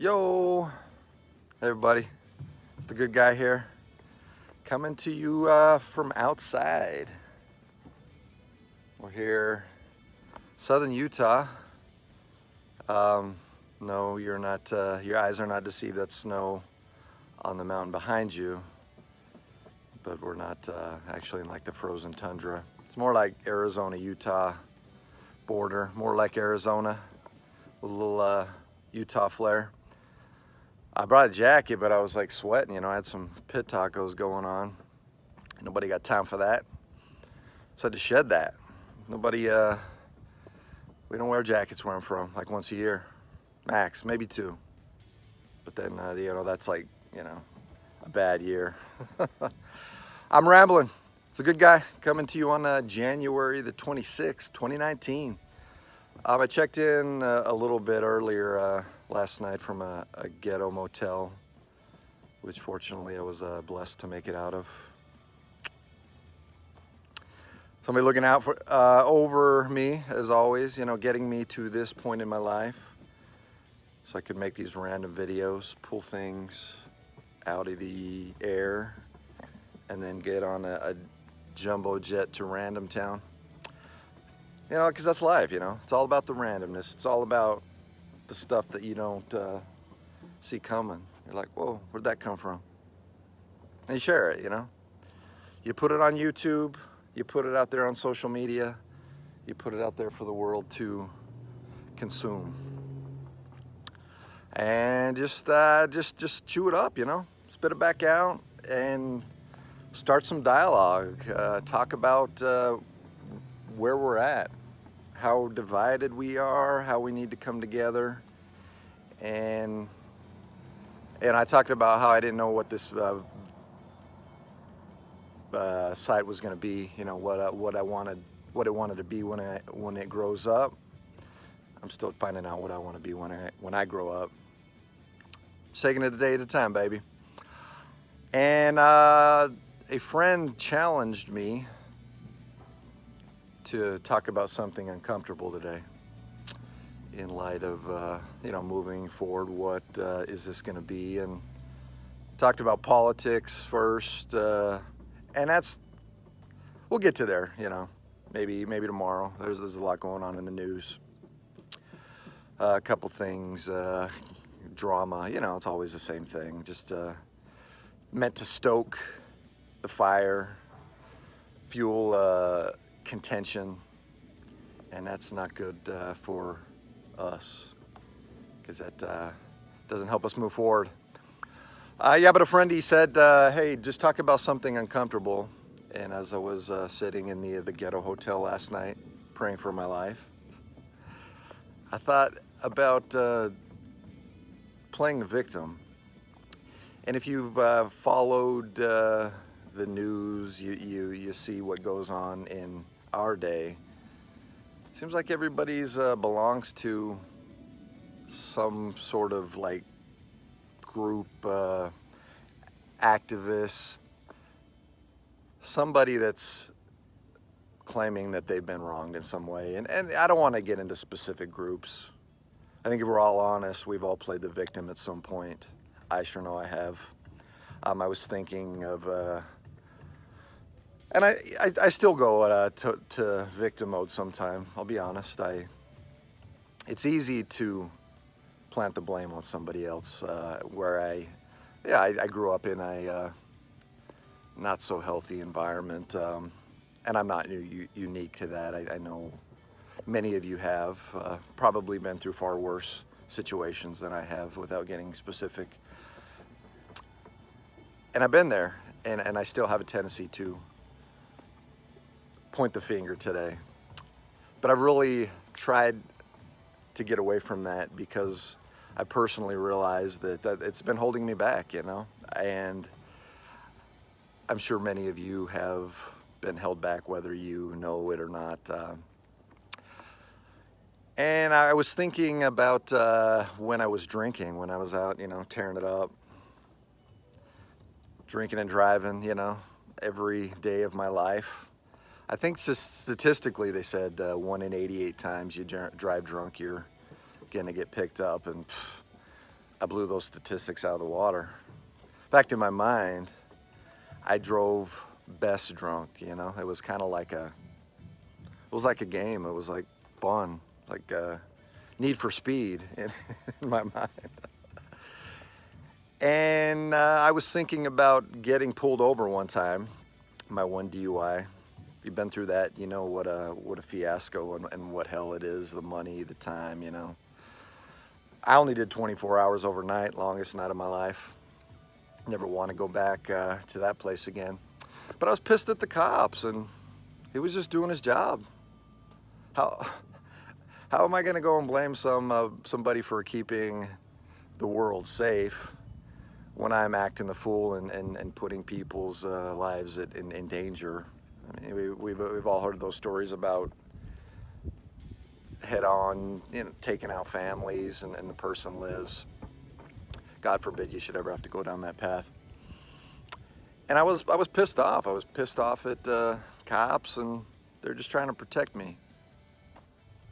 Yo, hey everybody, it's the good guy here, coming to you from outside. We're here, southern Utah. No, you're not. Your eyes are not deceived. That's snow on the mountain behind you, but we're not actually in like the frozen tundra. It's more like Arizona, Utah border, more like Arizona with a little Utah flair. I brought a jacket, but I was like sweating, I had some pit tacos going on. Nobody got time for that. So I had to shed that. Nobody, we don't wear jackets where I'm from, like once a year, max, maybe two. But then, that's like, a bad year. I'm rambling. It's a good guy coming to you on January the 26th, 2019. I checked in a little bit earlier last night from a ghetto motel, which fortunately I was blessed to make it out of. Somebody looking out for over me, as always, getting me to this point in my life so I could make these random videos, pull things out of the air, and then get on a jumbo jet to Random Town. Because that's life, It's all about the randomness. It's all about the stuff that you don't see coming. You're like, whoa, where'd that come from? And you share it, You put it on YouTube, you put it out there on social media, you put it out there for the world to consume. And just chew it up, Spit it back out and start some dialogue. Talk about where we're at, how divided we are, how we need to come together. And I talked about how I didn't know what this site was going to be, what it wanted to be when it grows up. I'm still finding out what I want to be when I grow up. Just taking it a day at a time, baby. And a friend challenged me to talk about something uncomfortable today in light of moving forward. What is this going to be? And talked about politics first, and we'll get to there, maybe tomorrow. There's a lot going on in the news, a couple things, drama, it's always the same thing, just meant to stoke the fire, fuel contention, and that's not good for us, because that doesn't help us move forward. But a friend, he said, hey, just talk about something uncomfortable. And as I was sitting in the ghetto hotel last night, praying for my life, I thought about playing the victim. And if you've followed the news, you see what goes on in our day. Seems like everybody's belongs to some sort of like group, activist, somebody that's claiming that they've been wronged in some way. And I don't want to get into specific groups. I think if we're all honest, we've all played the victim at some point. I sure know I have. I was thinking of, and I still go to victim mode sometime. I'll be honest. It's easy to plant the blame on somebody else. Where I grew up in a not so healthy environment, and I'm not unique to that. I know many of you have probably been through far worse situations than I have, without getting specific. And I've been there, and I still have a tendency to point the finger today. But I've really tried to get away from that, because I personally realized that it's been holding me back, and I'm sure many of you have been held back, whether you know it or not. And I was thinking about when I was drinking, when I was out, tearing it up, drinking and driving, every day of my life. I think statistically they said 1 in 88 times you drive drunk, you're gonna get picked up. And I blew those statistics out of the water. In fact, in my mind, I drove best drunk, you know? It was kind of like it was like a game. It was like fun, like Need for Speed in my mind. And I was thinking about getting pulled over one time, my one DUI. If you've been through that, you know what a fiasco and what hell it is, the money, the time, you know. I only did 24 hours overnight, longest night of my life. Never want to go back to that place again. But I was pissed at the cops, and he was just doing his job. How am I going to go and blame somebody for keeping the world safe when I'm acting the fool and putting people's lives in danger? I mean, we've all heard those stories about head-on, you know, taking out families and the person lives. God forbid you should ever have to go down that path. And I was pissed off. I was pissed off at cops, and they're just trying to protect me.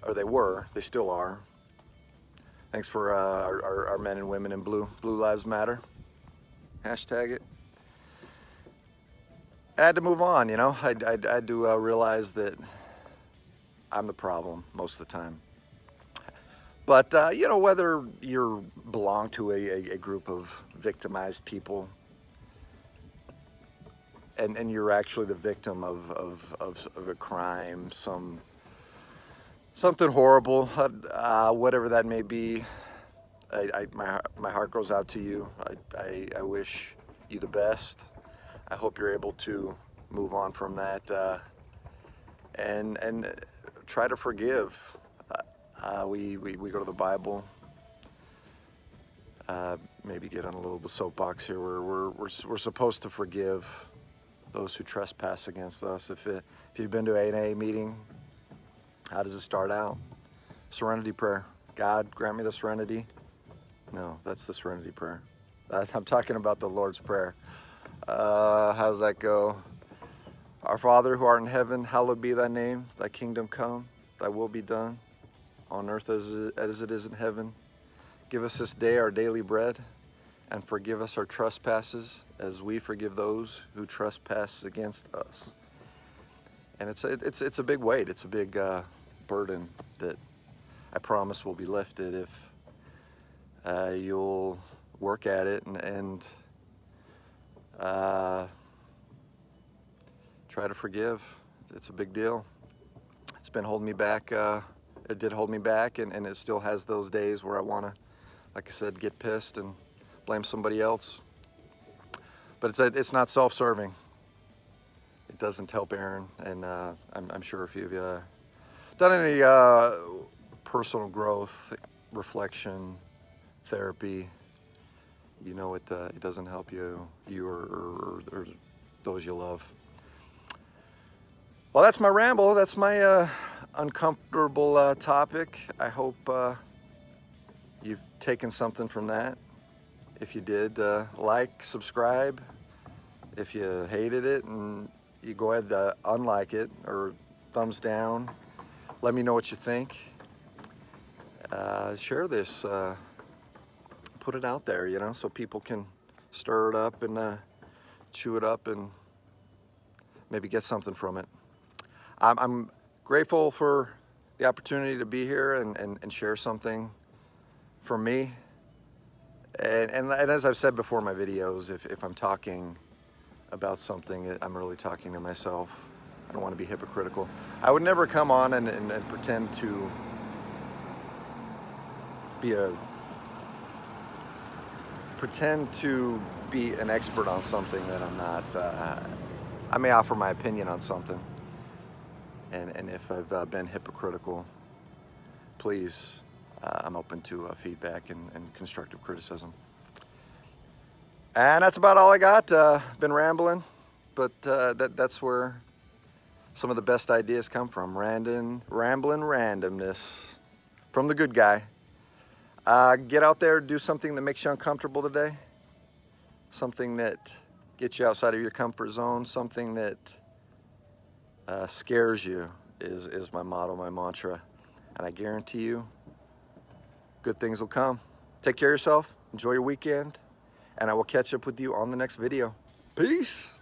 Or they were. They still are. Thanks for our men and women in blue. Blue Lives Matter. Hashtag it. I had to move on, you know. I had to realize that I'm the problem most of the time. But, you know, whether you belong to a group of victimized people and you're actually the victim of a crime, something horrible, whatever that may be, my heart goes out to you. I wish you the best. I hope you're able to move on from that and try to forgive. We go to the Bible. Maybe get on a little soapbox here. We're supposed to forgive those who trespass against us. If you've been to an AA meeting, how does it start out? Serenity prayer. God, grant me the serenity. No, that's the serenity prayer. I'm talking about the Lord's Prayer. How does that go? Our Father who art in heaven, hallowed be thy name. Thy kingdom come, thy will be done, on earth as it is in heaven. Give us this day our daily bread, and forgive us our trespasses as we forgive those who trespass against us. And it's a big weight. It's a big burden that I promise will be lifted if you'll work at it and try to forgive. It's a big deal. It's been holding me back. It did hold me back, and it still has those days where I want to, like I said, get pissed and blame somebody else. But it's not self-serving. It doesn't help Aaron, and I'm sure if you've done any personal growth, reflection, therapy, you know it doesn't help you or those you love. Well, that's my ramble. That's my uncomfortable topic. I hope you've taken something from that. If you did, like, subscribe. If you hated it, and you go ahead to unlike it or thumbs down. Let me know what you think. Share this. Put it out there, you know, so people can stir it up and chew it up and maybe get something from it. I'm grateful for the opportunity to be here and share something from me. And as I've said before in my videos, if I'm talking about something, I'm really talking to myself. I don't want to be hypocritical. I would never come on and pretend to be an expert on something that I'm not. I may offer my opinion on something, and if I've been hypocritical, please, I'm open to feedback and constructive criticism. And that's about all I got. Been rambling, but that's where some of the best ideas come from. Rambling randomness from the good guy. Get out there, do something that makes you uncomfortable today. Something that gets you outside of your comfort zone. Something that scares you is my motto, my mantra. And I guarantee you, good things will come. Take care of yourself. enjoy your weekend, and I will catch up with you on the next video. Peace.